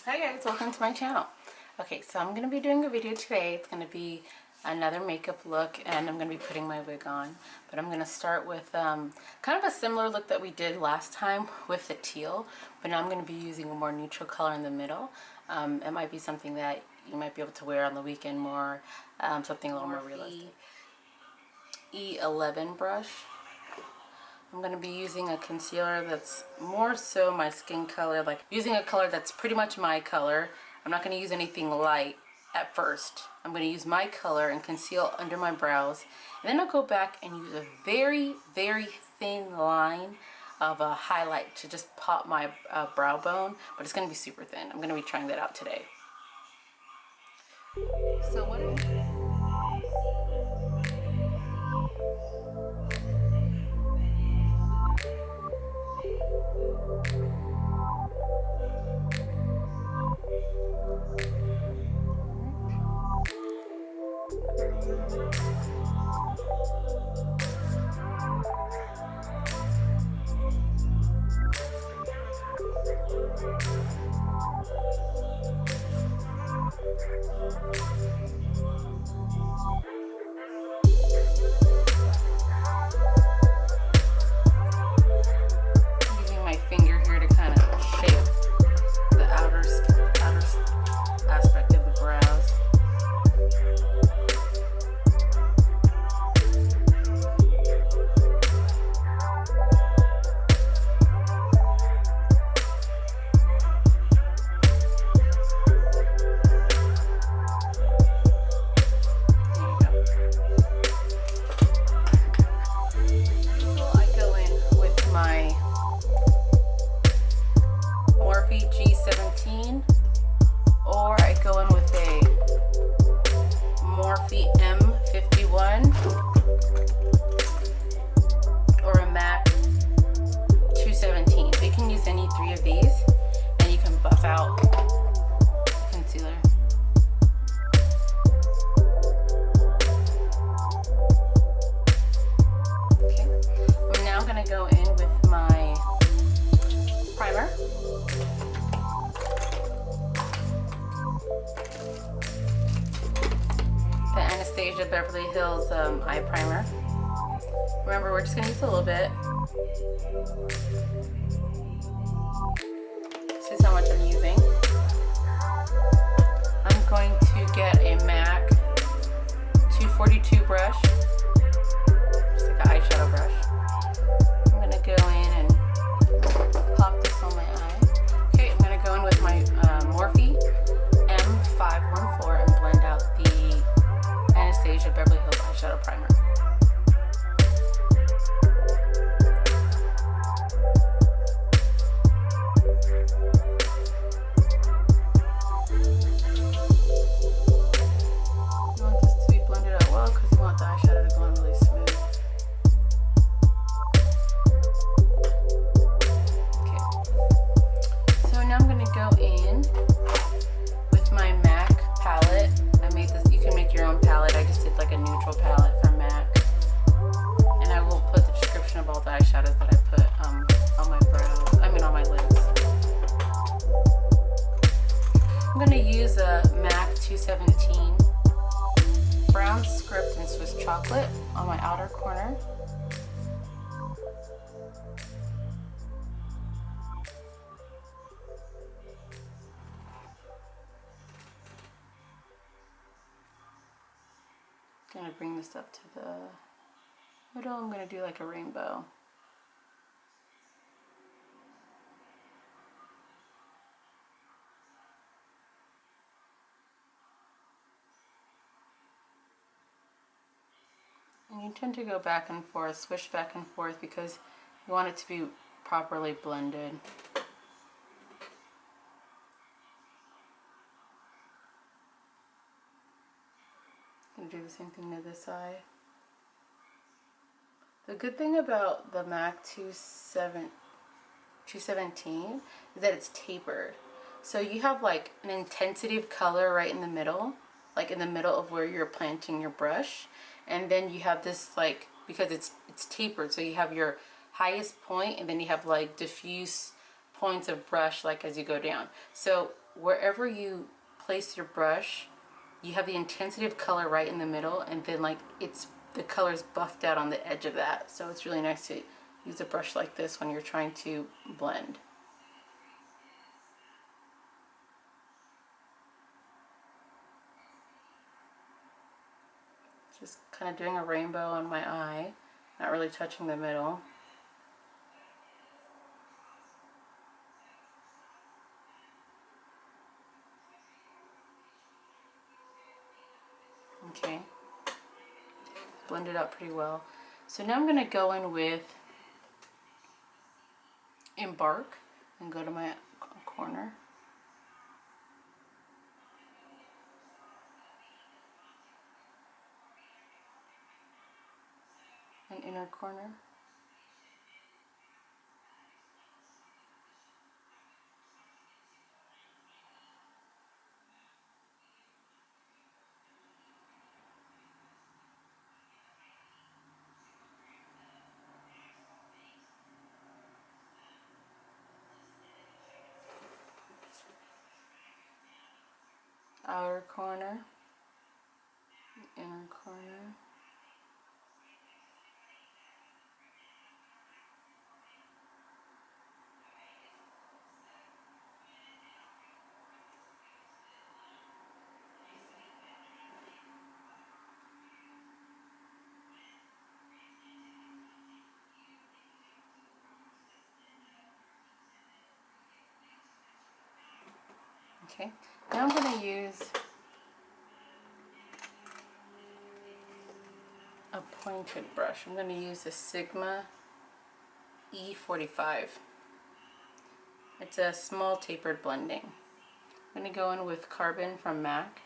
Hi guys, welcome to my channel. Okay, so I'm going to be doing a video today. It's going to be another makeup look and I'm going to be putting my wig on. But I'm going to start with kind of a similar look that we did last time with the teal. But now I'm going to be using a more neutral color in the middle. It might be something that you might be able to wear on the weekend more, something a little more realistic. E11 brush. I'm going to be using a concealer that's more so my skin color, like using a color that's pretty much my color. I'm not going to use anything light at first. I'm going to use my color and conceal under my brows. And then I'll go back and use a very, very thin line of a highlight to just pop my brow bone. But it's going to be super thin. I'm going to be trying that out today. So what using my finger here to kind of shape the outer aspect of the brows. Or I go in with a Morphe M514 or a MAC 217. So you can use any three of these and you can buff out the concealer. Okay, I'm now going to go in with my primer. Beverly Hills eye primer. Remember, we're just going to use a little bit. This is how much I'm using. I'm going to get a MAC 242 brush, just like an eyeshadow brush. I'm going to go in and pop this on my eye. Okay, I'm going to go in with my Morphe M514 and blend out the Beverly Hills eyeshadow primer. You want this to be blended out well because you want the eyeshadow to go on really smooth. Okay. So now I'm going to go in with my MAC palette. I made this, you can make your own palette. I just did like a neutral palette from MAC. And I will put the description of all the eyeshadows that I put on my brows, on my lids. I'm going to use a MAC 217 Brown Script and Swiss Chocolate on my outer corner. I'm going to bring this up to the middle. I'm going to do like a rainbow. And you tend to go back and forth, swish back and forth because you want it to be properly blended. I'm going to do the same thing to this eye. The good thing about the MAC 217 is that it's tapered. So you have like an intensity of color right in the middle, like in the middle of where you're planting your brush. And then you have this like, because it's tapered, so you have your highest point and then you have like diffuse points of brush like as you go down. So wherever you place your brush, you have the intensity of color right in the middle, and then like the color's buffed out on the edge of that. So it's really nice to use a brush like this when you're trying to blend. Just kind of doing a rainbow on my eye, not really touching the middle. Okay, blend it out pretty well. So now I'm going to go in with Embark and go to my corner. An inner corner. Outer corner, inner corner. Okay, now I'm going to use a pointed brush. I'm going to use the Sigma E45. It's a small tapered blending. I'm going to go in with Carbon from MAC.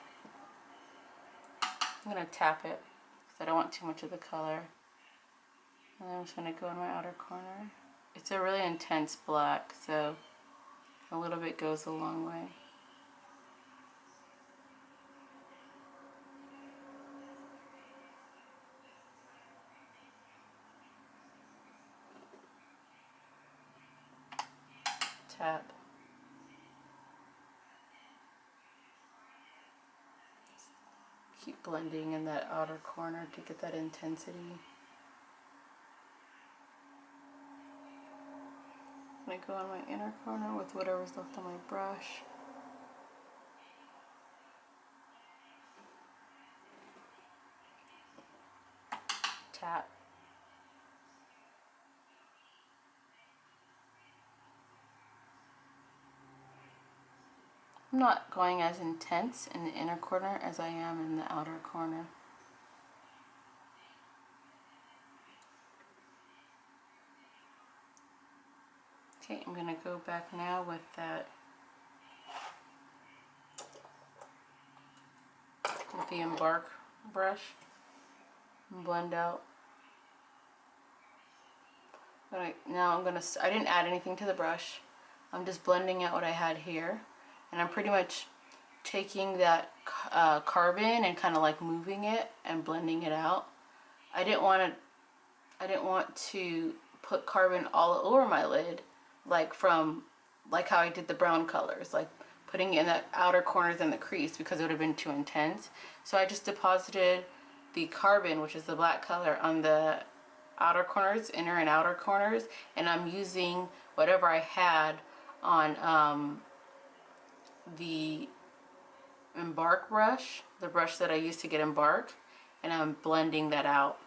I'm going to tap it because I don't want too much of the color. And then I'm just going to go in my outer corner. It's a really intense black, so a little bit goes a long way. Tap. Keep blending in that outer corner to get that intensity. I'm going to go in my inner corner with whatever's left on my brush. Tap. I'm not going as intense in the inner corner as I am in the outer corner. Okay, I'm going to go back now with the Embark brush and blend out. I didn't add anything to the brush. I'm just blending out what I had here, and I'm pretty much taking that carbon and kind of like moving it and blending it out. I didn't want to put carbon all over my lid, like how I did the brown colors, like putting it in the outer corners and the crease, because it would have been too intense. So I just deposited the carbon, which is the black color, on the outer corners, inner and outer corners, and I'm using whatever I had on the Embark brush, the brush that I used to get Embark, and I'm blending that out.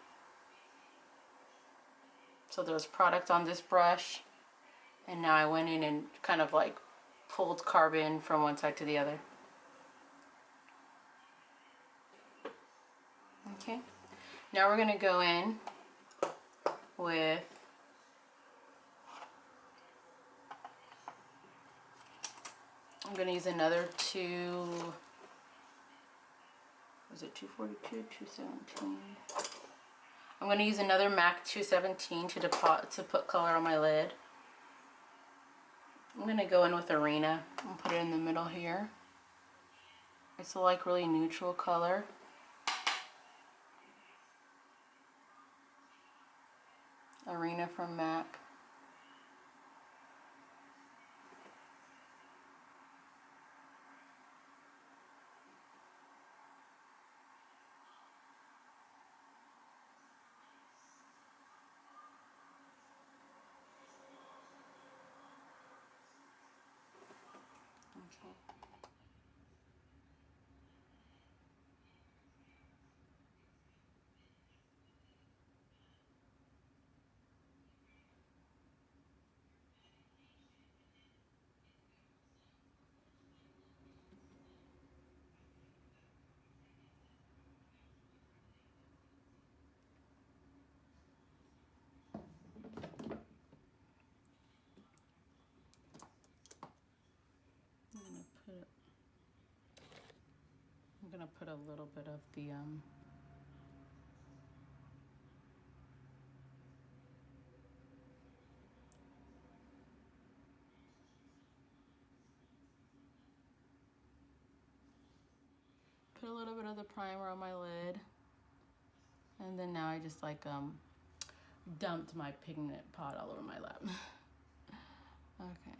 So there was product on this brush, and now I went in and kind of like pulled carbon from one side to the other. Okay, now we're going to go in with I'm going to use another was it 242, 217? I'm going to use another MAC 217 to put color on my lid. I'm going to go in with Arena and put it in the middle here. It's a like really neutral color. Arena from MAC. I'm gonna put a little bit of the put a little bit of the primer on my lid, and then now I just like dumped my pigment pot all over my lap. Okay.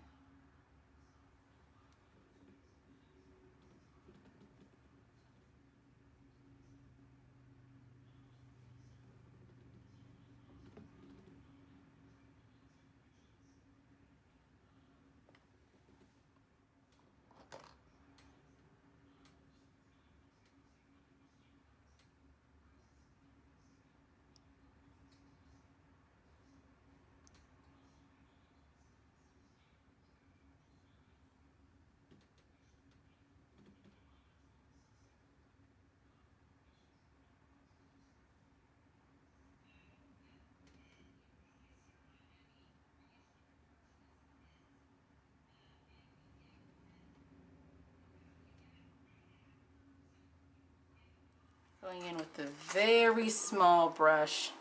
Going in with a very small brush.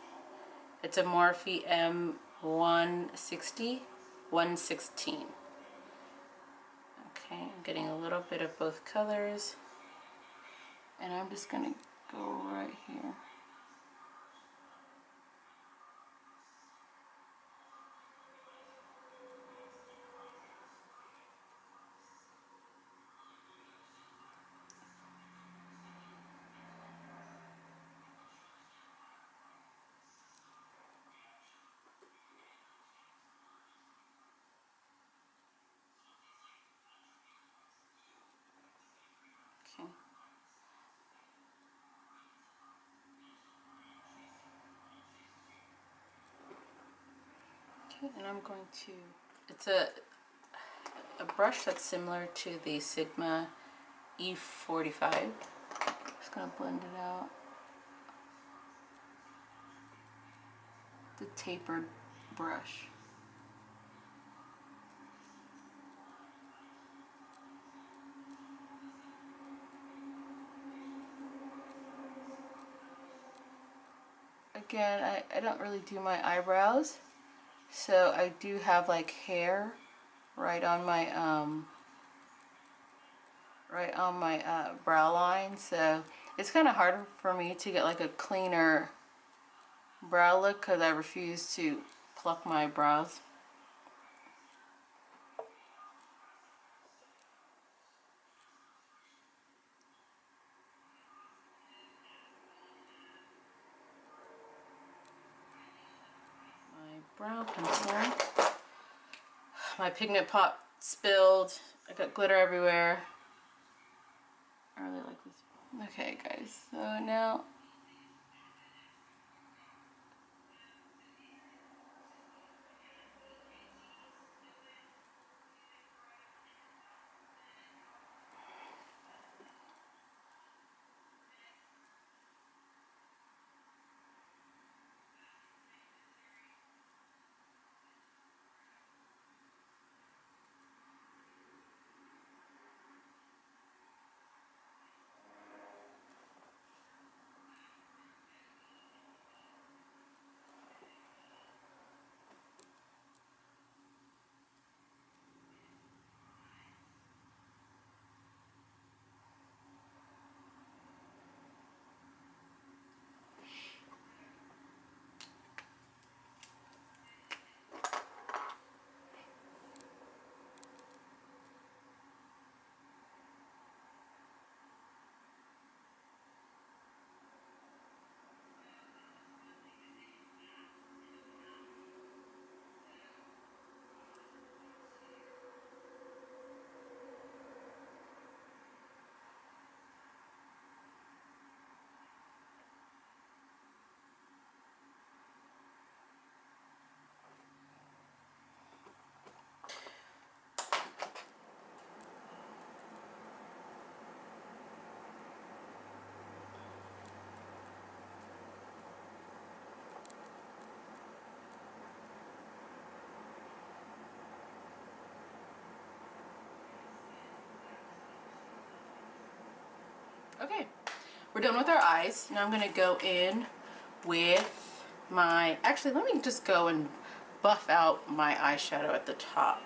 It's a Morphe M160, 116. Okay, I'm getting a little bit of both colors. And I'm just gonna go right here. Okay. Okay, and I'm going to, it's a brush that's similar to the Sigma E45. Just gonna blend it out. The tapered brush. Again, I don't really do my eyebrows, so I do have like hair right on my brow line, so it's kind of hard for me to get like a cleaner brow look because I refuse to pluck my brows. My brow pencil. My pigment pot spilled. I got glitter everywhere. I really like this. Okay, guys, so now Okay, we're done with our eyes. Now I'm gonna go in with my, actually let me just go and buff out my eyeshadow at the top.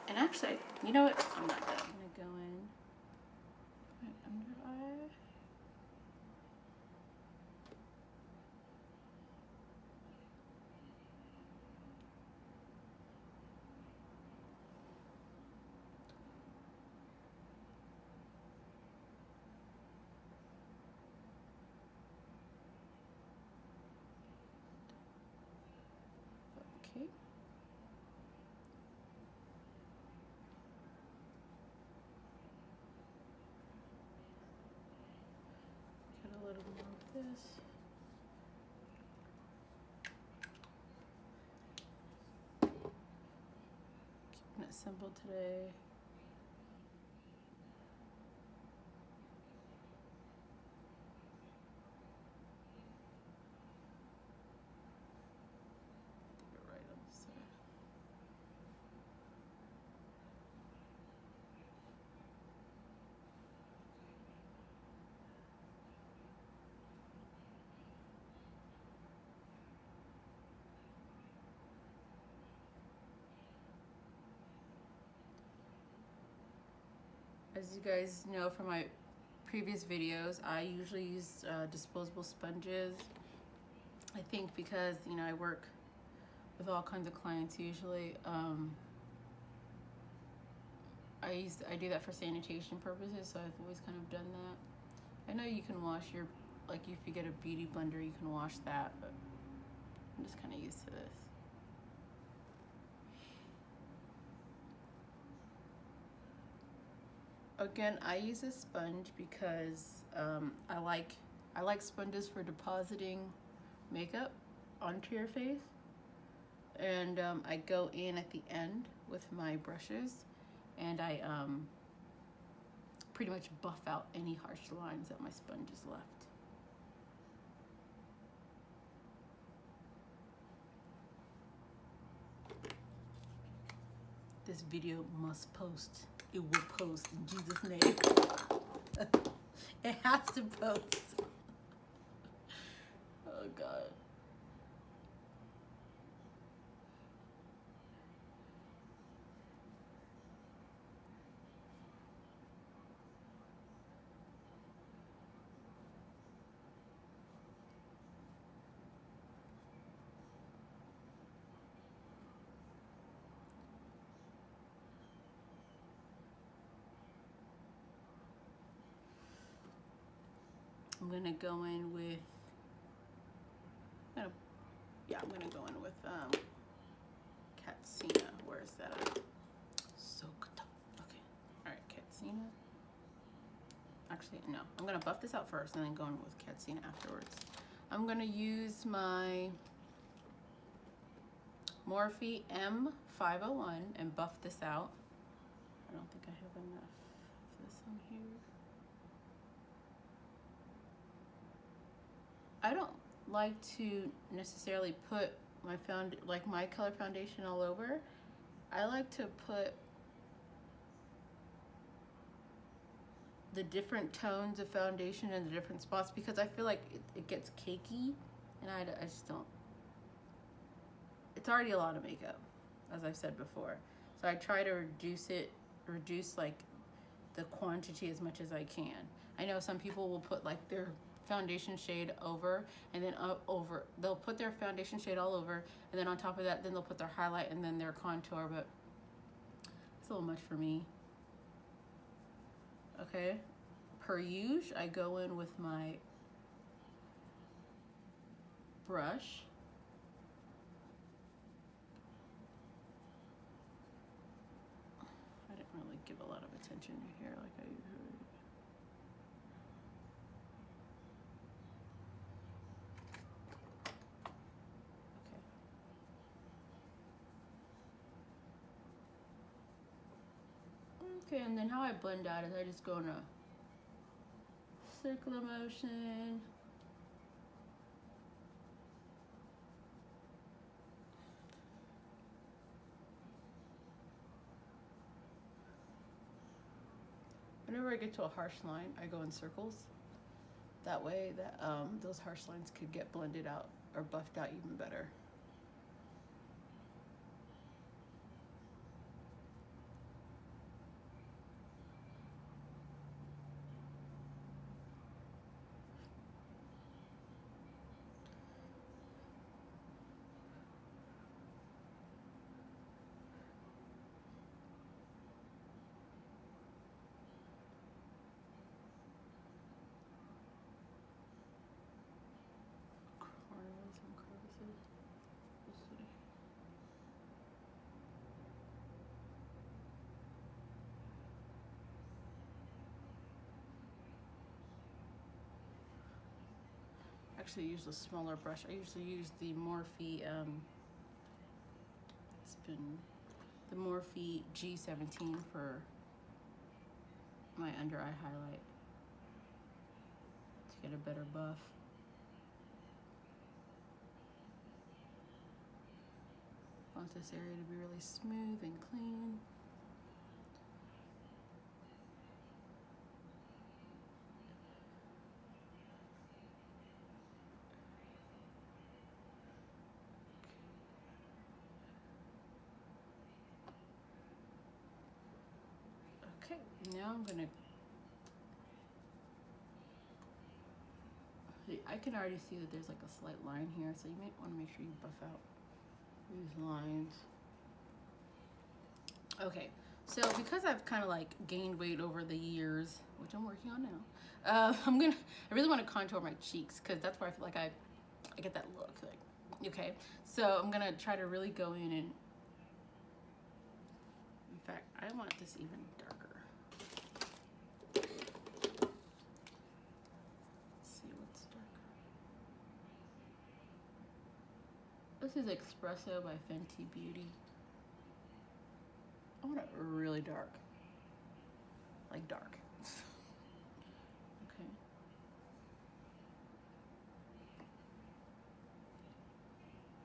And actually, you know what? I'm not done. I'm gonna go in my under eye. Okay. Get a little more of this. Keeping it simple today. Right on the side. As you guys know from my previous videos, I usually use disposable sponges. I think because, you know, I work with all kinds of clients usually. I do that for sanitation purposes, so I've always kind of done that. I know you can wash your, like if you get a beauty blender, you can wash that, but I'm just kind of used to this. Again, I use a sponge because I like sponges for depositing makeup onto your face, and I go in at the end with my brushes, and I pretty much buff out any harsh lines that my sponge has left. This video must post. It will post in Jesus' name. It has to post. Oh God. I'm gonna go in with, I'm gonna go in with Katsina. Where is that at? Soaked. Okay. All right, Katsina. Actually, no. I'm gonna buff this out first and then go in with Katsina afterwards. I'm gonna use my Morphe M514 and buff this out. I don't think I have enough of this on here. I don't like to necessarily put my color foundation all over. I like to put the different tones of foundation in the different spots because I feel like it gets cakey, and I just don't. It's already a lot of makeup, as I've said before, so I try to reduce like the quantity as much as I can. I know some people will put like their foundation shade over, and then they'll put their foundation shade all over, and then on top of that, then they'll put their highlight and then their contour, but it's a little much for me. Okay, per usual, I go in with my brush. I didn't really give a lot of attention to here like I usually. Okay, and then how I blend out is I just go in a circular motion. whenever I get to a harsh line, I go in circles. That way that those harsh lines could get blended out or buffed out even better. Some crevices. We'll see. Actually, use a smaller brush. I usually use the Morphe the Morphe G17 for my under eye highlight to get a better buff. I want this area to be really smooth and clean. Okay, now I'm gonna, I can already see that there's like a slight line here, so you might want to make sure you buff out these lines. Okay, so because I've kind of like gained weight over the years, which I'm working on now, I really want to contour my cheeks because that's where I feel like I get that look. Like, okay, so I'm gonna try to really go in and, in fact, I want this even darker. Let's see what's darker. This is Espresso by Fenty Beauty. I want it really dark. Like dark. Okay.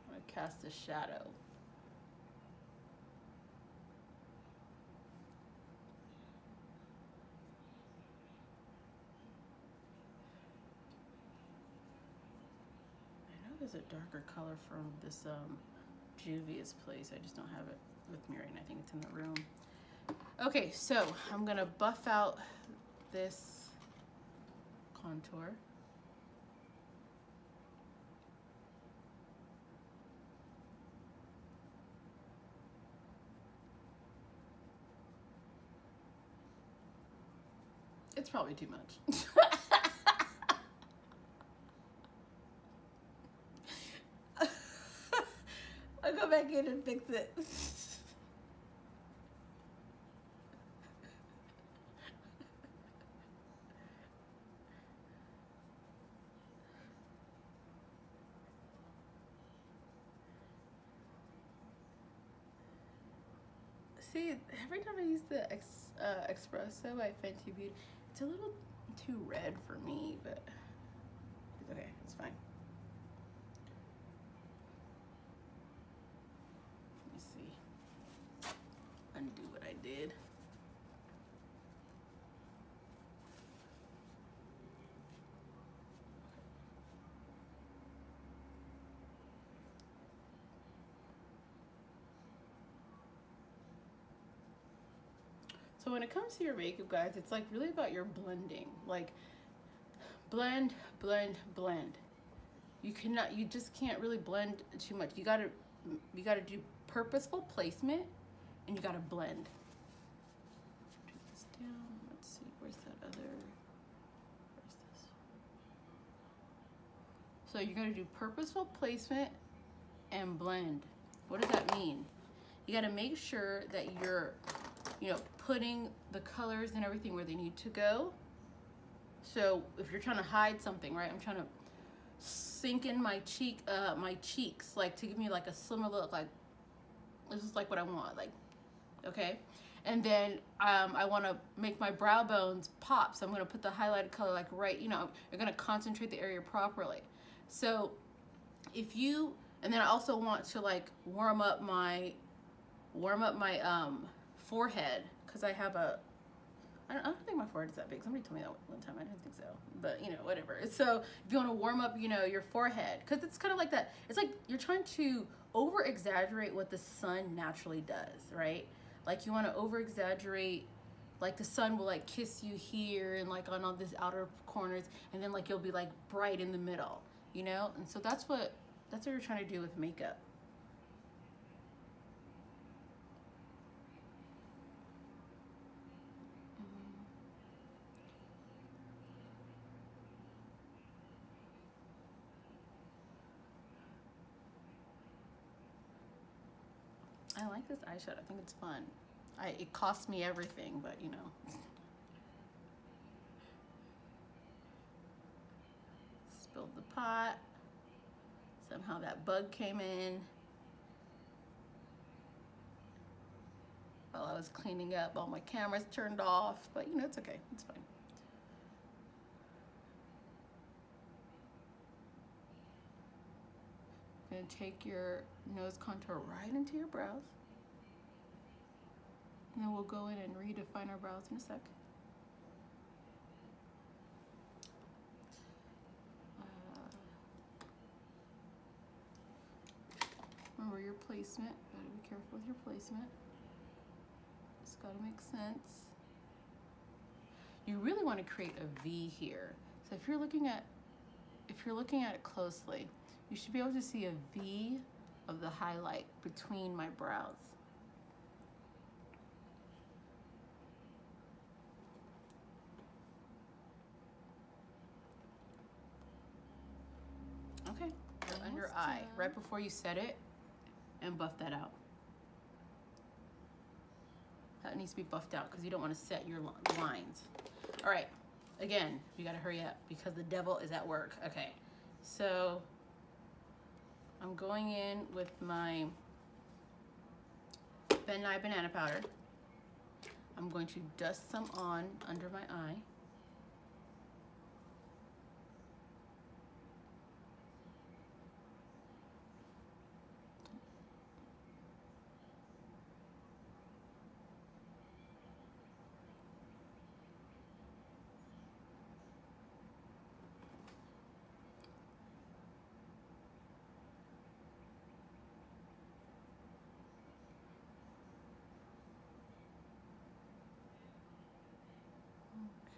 I'm gonna cast a shadow. I know there's a darker color from this Juvia's place. I just don't have it with me right now. I think it's in the room. Okay, so I'm gonna buff out this contour. It's probably too much. I'll go back in and fix it. See, every time I use the Espresso by Fenty Beauty, it's a little too red for me, but it's okay, it's fine. Let me see. Undo what I did. So when it comes to your makeup, guys, it's like really about your blending. Like blend, blend, blend. You just can't really blend too much. You gotta do purposeful placement and you gotta blend. Take this down. Let's see, where's this? So you're gonna do purposeful placement and blend. What does that mean? You gotta make sure that you're, putting the colors and everything where they need to go. So if you're trying to hide something, right? I'm trying to sink in my cheeks, like to give me like a slimmer look, like this is like what I want, like, okay. And then I want to make my brow bones pop, so I'm going to put the highlighted color like right, you're going to concentrate the area properly. So if you, and then I also want to like warm up my forehead, because I have a I don't think my forehead is that big. Somebody told me that one time. I didn't think so, but you know, whatever. So if you want to warm up, you know, your forehead, because it's kind of like that. It's like you're trying to over exaggerate what the sun naturally does, right? Like you want to over exaggerate, like the sun will like kiss you here and like on all these outer corners, and then like you'll be like bright in the middle, you know? And so that's what you're trying to do with makeup. I like this eyeshadow. I think it's fun. It cost me everything, but you know. Spilled the pot. Somehow that bug came in while I was cleaning up. All my cameras turned off, but you know, it's okay. It's fine. Gonna take your nose contour right into your brows. And then we'll go in and redefine our brows in a sec. Remember your placement. Gotta be careful with your placement. It's gotta make sense. You really want to create a V here. So if you're looking at it closely, you should be able to see a V of the highlight between my brows. Okay, on your eye, right before you set it, and buff that out. That needs to be buffed out because you don't want to set your lines. All right, again, you gotta hurry up because the devil is at work. Okay, so I'm going in with my Ben Nye banana powder. I'm going to dust some on under my eye.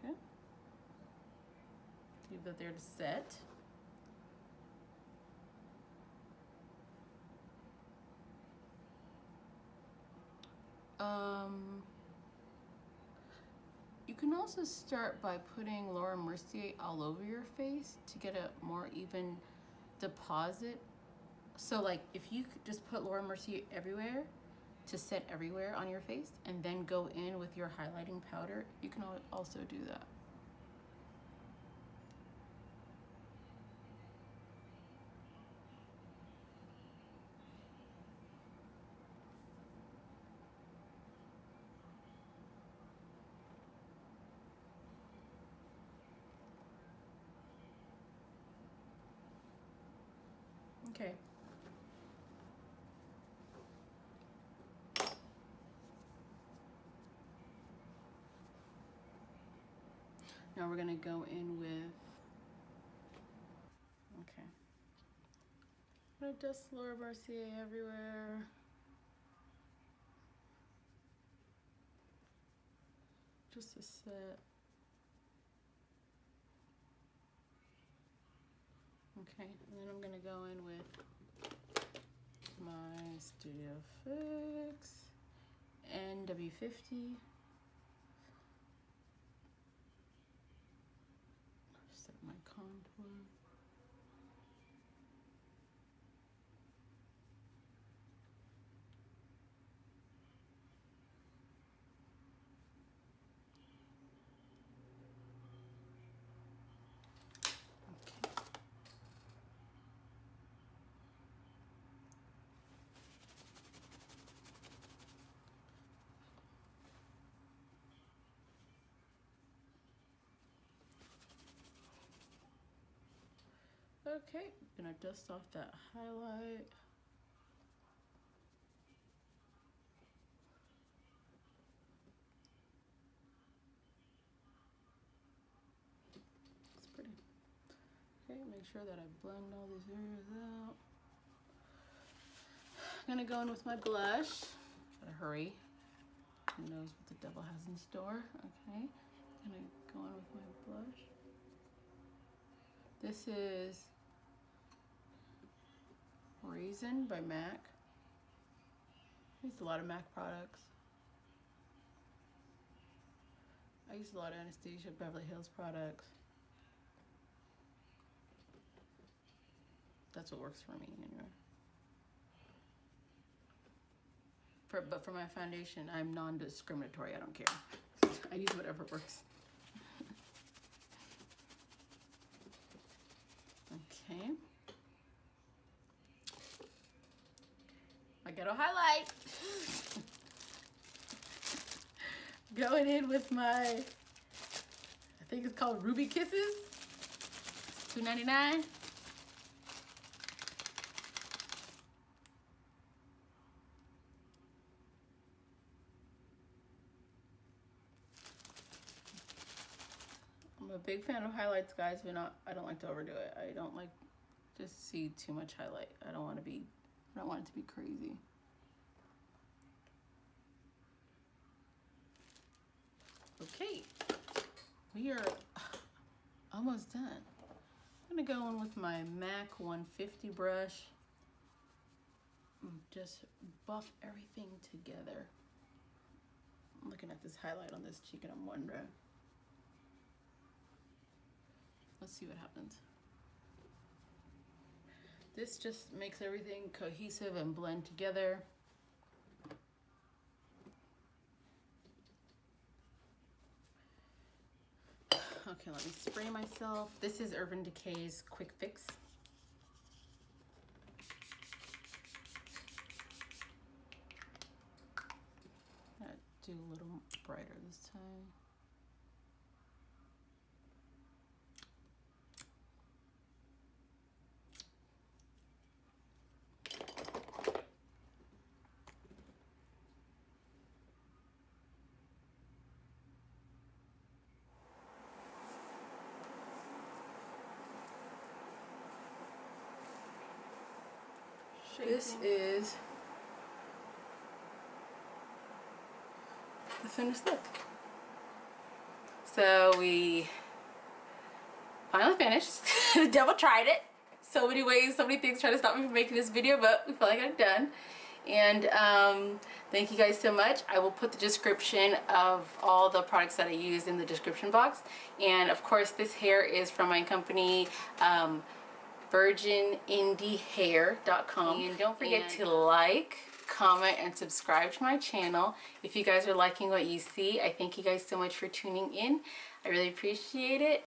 Okay. Leave that there to set. You can also start by putting Laura Mercier all over your face to get a more even deposit. So like if you could just put Laura Mercier everywhere to set everywhere on your face and then go in with your highlighting powder, you can also do that. Okay. Now we're gonna go in with, okay. I'm gonna dust Laura Mercier everywhere. Just a set. Okay, and then I'm gonna go in with my Studio Fix NW50. Set my contour. Okay, gonna dust off that highlight. Make sure that I blend all these areas out. I'm gonna go in with my blush. Gotta hurry. Who knows what the devil has in store? Okay. Gonna go in with my blush. This is Raisin by MAC. I use a lot of MAC products. I use a lot of Anastasia Beverly Hills products. That's what works for me anyway. But for my foundation, I'm non-discriminatory. I don't care. I use whatever works. Okay. My ghetto highlight. Going in with my, I think it's called Ruby Kisses. $2.99. I'm a big fan of highlights, guys, but I don't like to overdo it. I don't like just see too much highlight. I don't want it to be crazy. Okay, we are almost done. I'm gonna go in with my MAC 150 brush and just buff everything together. I'm looking at this highlight on this cheek and I'm wondering. Let's see what happens. This just makes everything cohesive and blend together. Okay, let me spray myself. This is Urban Decay's Quick Fix. I'm gonna do a little brighter this time. This is the finished look. So we finally finished. The devil tried it. So many ways, so many things trying to stop me from making this video, but we finally got it done. And thank you guys so much. I will put the description of all the products that I use in the description box. And of course, this hair is from my company, virginindiehair.com. And don't forget to like, comment, and subscribe to my channel. If you guys are liking what you see, I thank you guys so much for tuning in. I really appreciate it.